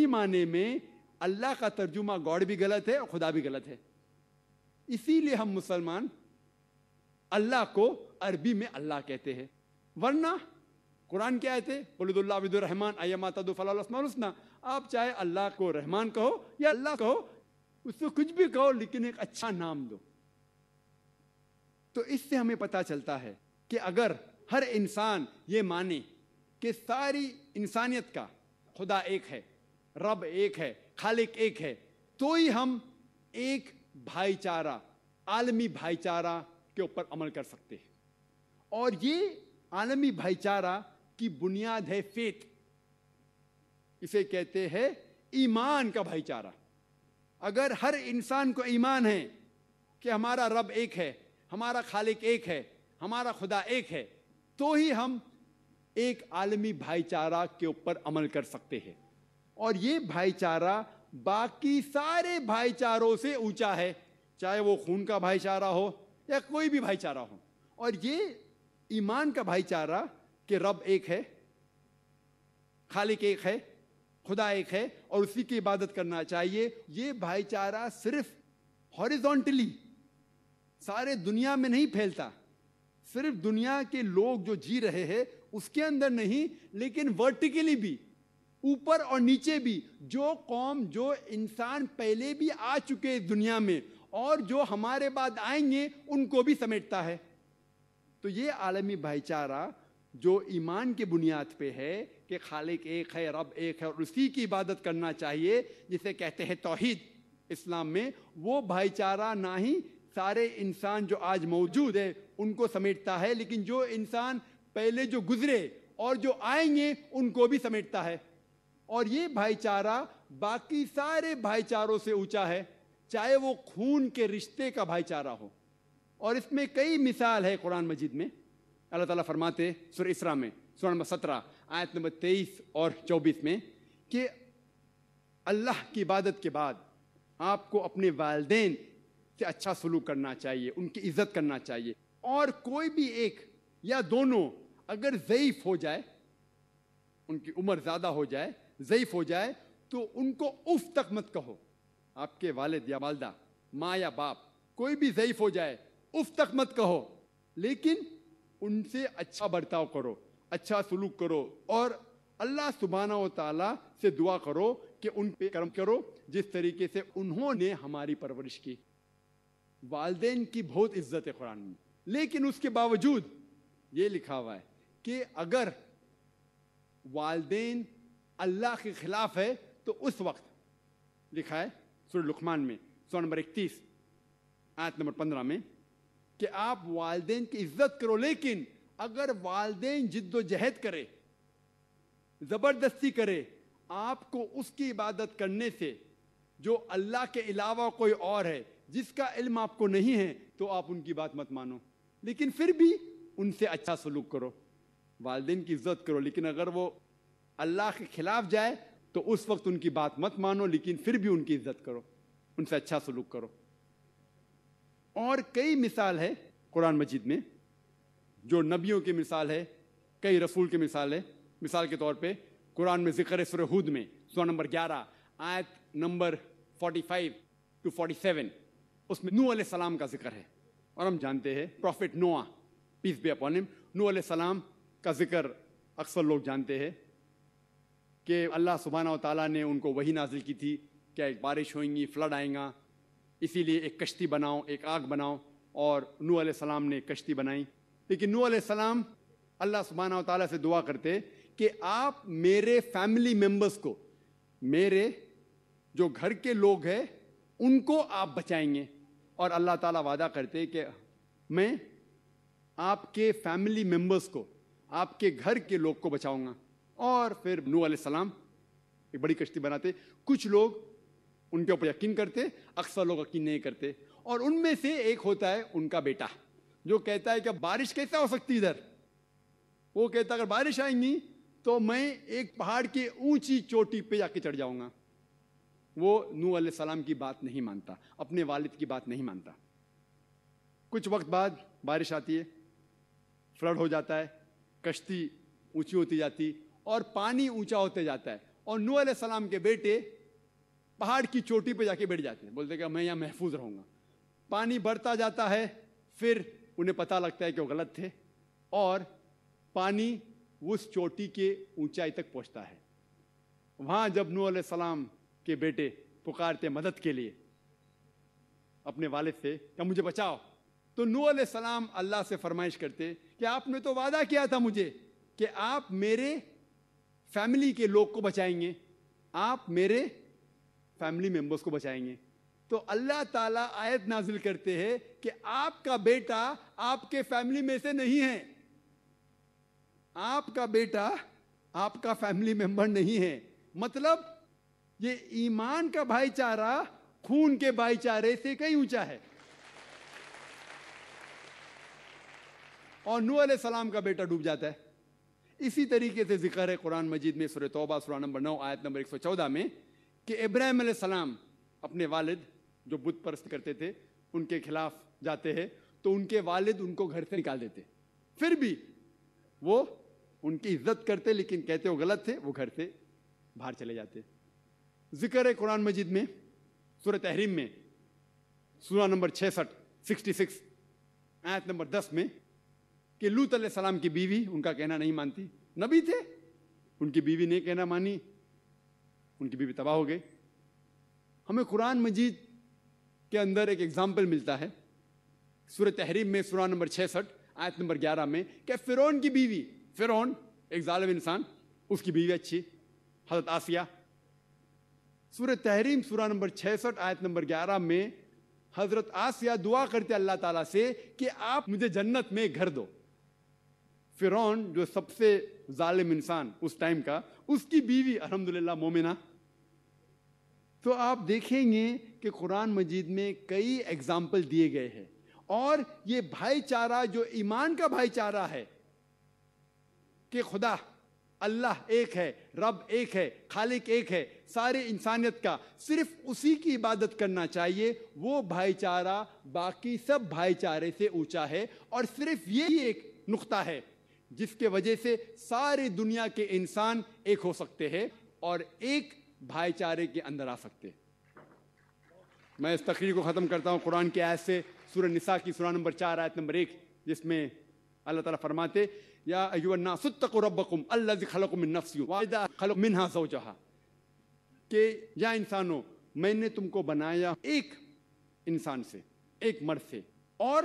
معنی میں اللہ کا ترجمہ گاڈ بھی غلط ہے اور خدا بھی غلط ہے. اسی لیے ہم مسلمان اللہ کو عربی میں اللہ کہتے ہیں. ورنہ قرآن کیا آیت ہے؟ قل ادعوا اللہ عبد الرحمن ایما تدعوا فلہ الاسماء الحسنی. آپ چاہے اللہ کو رحمان کہو یا اللہ کہو، اس کو کچھ بھی کہو لیکن ایک اچھا نام دو. تو اس سے ہمیں پتہ چلتا ہے کہ اگر ہر انسان یہ مانے کہ ساری انسانیت کا خدا ایک ہے، رب ایک ہے، خالق ایک ہے، تو ہی ہم ایک بھائی چارہ، عالمی بھائی چارہ کے اوپر عمل کر سکتے ہیں. اور یہ عالمی بھائی چارہ کی بنیاد ہے فیتھ. اسے کہتے ہیں ایمان کا بھائی چارہ. اگر ہر انسان کو ایمان ہے کہ ہمارا رب ایک ہے، ہمارا خالق ایک ہے، ہمارا خدا ایک ہے، تو ہی ہم ایک عالمی بھائی چارہ کے اوپر عمل کر سکتے ہیں. اور یہ بھائی چارہ باقی سارے بھائی چاروں سے اونچا ہے، چاہے وہ خون کا بھائی چارہ ہو یا کوئی بھی بھائی چارہ ہو. اور یہ ایمان کا بھائی چارہ کہ رب ایک ہے، خالق ایک ہے، خدا ایک ہے اور اسی کی عبادت کرنا چاہیے، یہ بھائی چارہ صرف ہاریزونٹلی سارے دنیا میں نہیں پھیلتا، صرف دنیا کے لوگ جو جی رہے ہیں اس کے اندر نہیں، لیکن ورٹیکلی بھی، اوپر اور نیچے بھی، جو قوم، جو انسان پہلے بھی آ چکے اس دنیا میں اور جو ہمارے بعد آئیں گے ان کو بھی سمیٹتا ہے. تو یہ عالمی بھائی چارہ جو ایمان کی بنیاد پہ ہے کہ خالق ایک ہے، رب ایک ہے اور اسی کی عبادت کرنا چاہیے، جسے کہتے ہیں توحید اسلام میں، وہ بھائی چارہ نہ ہی سارے انسان جو آج موجود ہے ان کو سمیٹتا ہے، لیکن جو انسان پہلے جو گزرے اور جو آئیں گے ان کو بھی سمیٹتا ہے. اور یہ بھائی چارہ باقی سارے بھائی چاروں سے اونچا ہے، چاہے وہ خون کے رشتے کا بھائی چارہ ہو. اور اس میں کئی مثال ہے قرآن مجید میں. اللہ تعالیٰ فرماتے سورہ اسراء میں سورہ نمبر 17 آیت نمبر 23 اور 24 میں کہ اللہ کی عبادت کے بعد آپ کو اپنے والدین سے اچھا سلوک کرنا چاہیے، ان کی عزت کرنا چاہیے. اور کوئی بھی ایک یا دونوں اگر ضعیف ہو جائے، ان کی عمر زیادہ ہو جائے، ضعیف ہو جائے، تو ان کو اف تک مت کہو. آپ کے والد یا والدہ، ماں یا باپ، کوئی بھی ضعیف ہو جائے اف تک مت کہو، لیکن ان سے اچھا برتاؤ کرو، اچھا سلوک کرو اور اللہ سبحانہ و تعالیٰ سے دعا کرو کہ ان پہ کرم کرو جس طریقے سے انہوں نے ہماری پرورش کی. والدین کی بہت عزت ہے قرآن میں، لیکن اس کے باوجود یہ لکھا ہوا ہے کہ اگر والدین اللہ کے خلاف ہے تو اس وقت لکھا ہے سورہ لقمان میں سورہ نمبر 31 آیت نمبر 15 میں کہ آپ والدین کی عزت کرو، لیکن اگر والدین جد و جہد کرے، زبردستی کرے آپ کو اس کی عبادت کرنے سے جو اللہ کے علاوہ کوئی اور ہے، جس کا علم آپ کو نہیں ہے، تو آپ ان کی بات مت مانو، لیکن پھر بھی ان سے اچھا سلوک کرو. والدین کی عزت کرو، لیکن اگر وہ اللہ کے خلاف جائے تو اس وقت ان کی بات مت مانو، لیکن پھر بھی ان کی عزت کرو، ان سے اچھا سلوک کرو. اور کئی مثال ہے قرآن مجید میں، جو نبیوں کی مثال ہے، کئی رسول کی مثال ہے. مثال کے طور پہ قرآن میں ذکر ہے سورہ ہود میں سورہ نمبر 11 آیت نمبر 45 to 47، اس میں نوح علیہ السلام کا ذکر ہے. اور ہم جانتے ہیں prophet Nuh peace be upon ہم، نوح علیہ السلام کا ذکر اکثر لوگ جانتے ہیں کہ اللہ سبحانہ و تعالیٰ نے ان کو وحی نازل کی تھی کہ ایک بارش ہوئیں گی، فلڈ آئیں گا، اسی لیے ایک کشتی بناؤ، ایک آگ بناؤ. اور نوح علیہ السلام نے ایک کشتی بنائی. لیکن نوح علیہ السلام اللہ سبحانہ و تعالیٰ سے دعا کرتے کہ آپ میرے فیملی ممبرس کو، میرے جو گھر کے لوگ ہیں ان کو آپ بچائیں گے. اور اللہ تعالیٰ وعدہ کرتے کہ میں آپ کے فیملی ممبرس کو، آپ کے گھر کے لوگ کو بچاؤں گا. اور پھر نوح علیہ السلام ایک بڑی کشتی بناتے. کچھ لوگ ان کے اوپر یقین کرتے، اکثر لوگ یقین نہیں کرتے. اور ان میں سے ایک ہوتا ہے ان کا بیٹا جو کہتا ہے کہ بارش کیسا ہو سکتی ادھر. وہ کہتا ہے اگر بارش آئیں گی تو میں ایک پہاڑ کی اونچی چوٹی پہ جا کے چڑھ جاؤں گا. وہ نوح علیہ السلام کی بات نہیں مانتا، اپنے والد کی بات نہیں مانتا. کچھ وقت بعد بارش آتی ہے، فلڈ ہو جاتا ہے، کشتی اونچی ہوتی جاتی اور پانی اونچا ہوتے جاتا ہے. اور نوح علیہ السلام کے بیٹے پہاڑ کی چوٹی پہ جا کے بیٹھ جاتے ہیں, بولتے کہ میں یہاں محفوظ رہوں گا. پانی بڑھتا جاتا ہے, پھر انہیں پتہ لگتا ہے کہ وہ غلط تھے, اور پانی اس چوٹی کے اونچائی تک پہنچتا ہے. وہاں جب نوح علیہ السلام کے بیٹے پکارتے مدد کے لیے اپنے والد سے کہ مجھے بچاؤ, تو نوح علیہ السلام اللہ سے فرمائش کرتے کہ آپ نے تو وعدہ کیا تھا مجھے کہ آپ میرے فیملی کے لوگ کو بچائیں گے, آپ میرے فیملی ممبرس کو بچائیں گے. تو اللہ تعالیٰ آیت نازل کرتے ہیں کہ آپ کا بیٹا آپ کے فیملی میں سے نہیں ہے, آپ کا بیٹا آپ کا فیملی ممبر نہیں ہے. مطلب یہ ایمان کا بھائی چارہ خون کے بھائی چارے سے کہیں اونچا ہے. اور نوح علیہ السلام کا بیٹا ڈوب جاتا ہے. اسی طریقے سے ذکر ہے قرآن مجید میں سورہ توبہ سورہ نمبر 9 آیت نمبر 114 میں کہ ابراہیم علیہ السلام اپنے والد جو بت پرست کرتے تھے ان کے خلاف جاتے ہیں, تو ان کے والد ان کو گھر سے نکال دیتے, پھر بھی وہ ان کی عزت کرتے لیکن کہتے وہ غلط تھے, وہ گھر سے باہر چلے جاتے. ذکر ہے قرآن مجید میں سورہ تحریم میں سورہ نمبر 66 آیت نمبر 10 میں کہ لوط علیہ السلام کی بیوی ان کا کہنا نہیں مانتی, نبی تھے, ان کی بیوی نے کہنا مانی, ان کی بیوی تباہ ہو گئی. ہمیں قرآن مجید کے اندر ایک ایگزامپل ملتا ہے سورہ تحریم میں سورہ نمبر 66 آیت نمبر 11 میں کہ فرعون کی بیوی, فرعون ایک ظالم انسان, اس کی بیوی اچھی حضرت آسیہ. سورہ تحریم سورہ نمبر 66 آیت نمبر 11 میں حضرت آسیہ دعا کرتے اللہ تعالیٰ سے کہ آپ مجھے جنت میں گھر دو. فرعون جو سب سے ظالم انسان اس ٹائم کا, اس کی بیوی الحمدللہ مومنہ. تو آپ دیکھیں گے کہ قرآن مجید میں کئی ایگزامپل دیے گئے ہیں, اور یہ بھائی چارہ جو ایمان کا بھائی چارہ ہے کہ خدا اللہ ایک ہے, رب ایک ہے, خالق ایک ہے, سارے انسانیت کا صرف اسی کی عبادت کرنا چاہیے, وہ بھائی چارہ باقی سب بھائی چارے سے اونچا ہے. اور صرف یہی ایک نقطہ ہے جس کے وجہ سے ساری دنیا کے انسان ایک ہو سکتے ہیں اور ایک بھائی چارے کے اندر آ سکتے. میں اس تقریر کو ختم کرتا ہوں قرآن کی آیت سے, سورہ نساء کی سورہ نمبر 4 آیت نمبر 1, جس میں اللہ تعالیٰ فرماتے یا ایھا الناس اتقوا ربکم الذی خلقکم من نفس واحدہ خلق منہا زوجہا, کہ یا انسانوں میں نے تم کو بنایا ایک انسان سے, ایک مرد سے, اور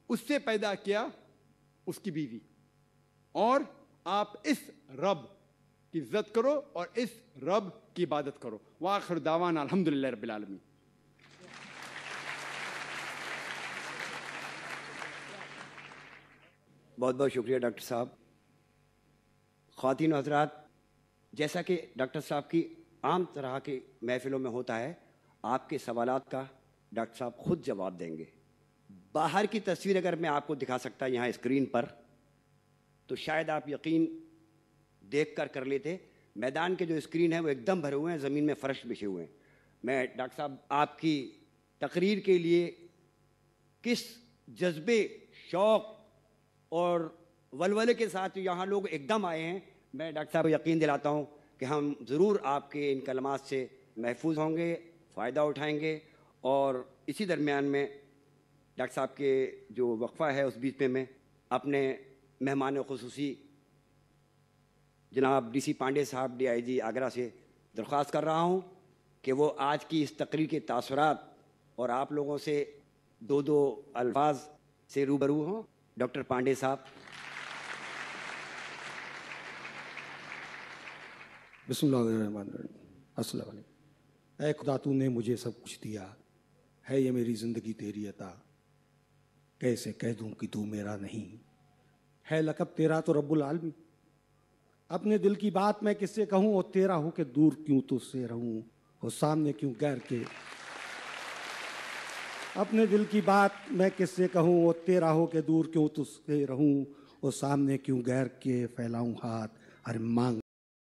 اس سے پیدا کیا اس کی بیوی, اور آپ اس رب کی عزت کرو اور اس رب کی عبادت کرو. وآخر دعوانا الحمدللہ رب العالمین. بہت بہت شکریہ ڈاکٹر صاحب. خواتین و حضرات, جیسا کہ ڈاکٹر صاحب کی عام طرح کی محفلوں میں ہوتا ہے, آپ کے سوالات کا ڈاکٹر صاحب خود جواب دیں گے. باہر کی تصویر اگر میں آپ کو دکھا سکتا یہاں اسکرین پر تو شاید آپ یقین دیکھ کر لیتے. میدان کے جو اسکرین ہے وہ ایک دم بھرے ہوئے ہیں, زمین میں فرش بچھے ہوئے ہیں. میں ڈاکٹر صاحب آپ کی تقریر کے لیے کس جذبے, شوق اور ولولے کے ساتھ یہاں لوگ ایک دم آئے ہیں, میں ڈاکٹر صاحب کو یقین دلاتا ہوں کہ ہم ضرور آپ کے ان کلمات سے محفوظ ہوں گے, فائدہ اٹھائیں گے. اور اسی درمیان میں ڈاکٹر صاحب کے جو وقفہ ہے اس بیچ میں اپنے مہمان خصوصی جناب ڈی سی پانڈے صاحب ڈی آئی جی آگرہ سے درخواست کر رہا ہوں کہ وہ آج کی اس تقریر کے تاثرات اور آپ لوگوں سے دو الفاظ سے روبرو ہوں. ڈاکٹر پانڈے صاحب. بسم اللہ الرحمن الرحیم. السلام علیکم. اے خدا تو نے مجھے سب کچھ دیا ہے, یہ میری زندگی تیری عطا, کیسے کہہ دوں کہ تو میرا نہیں ہے, لقب تیرا تو رب العالمین. اپنے دل کی بات میں کس سے کہوں, اور تیرا ہو کہ دور کیوں تجھ سے رہوں, اور سامنے کیوں غیر کے. اپنے دل کی بات میں کس سے کہوں, اور تیرا ہو کہ دور کیوں تجھ سے رہوں, اور سامنے کیوں غیر کے پھیلاؤں ہاتھ, ہر مانگ